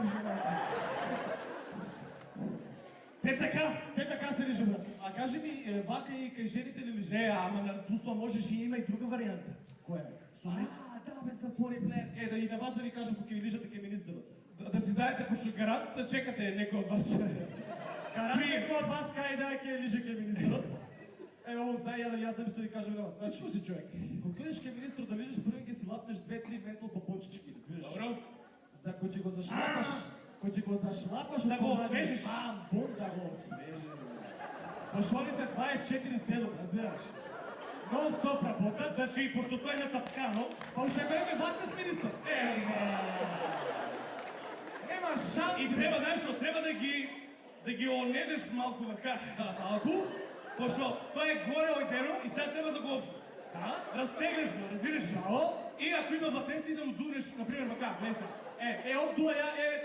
кажеш, брат. Те така се лежи, брат. А кажи ми, вака и кай жените ли лежиш? Не, ама на пусто можеш и има и друга варианта. Кое? Да бе, са по-рефлер. Да и на вас да ви кажа, поки ви лижате кай министъра. Да си знаете по гарант да чекате некој од вас. Гарант некој од вас кај да ќе лиже кај министърът. Ево, знае, јас да ми ви кажем на вас. Значи, Што си човек? кога идеш кај министър да лижеш, първо ќе си лапнеш 2-3 ментол бабончички, разбираш? Добро. За кој ќе го зашлапаш, Да го освежиш. Бум, да го освежиш. Пошоли се 24/7, разбираш? Нон-стоп работат, Значи, пошто тој е натапкано, па уште го е ватнес министър. Нема шанс. и треба, знаеш што, треба да ги онедеш малку вака. Малку? Пошто тој е горе ојдено и сега треба да го разтегнеш го, разбираш? Браво. И ако има ватенци да му дунеш, например, вака, не се. Обдува ја,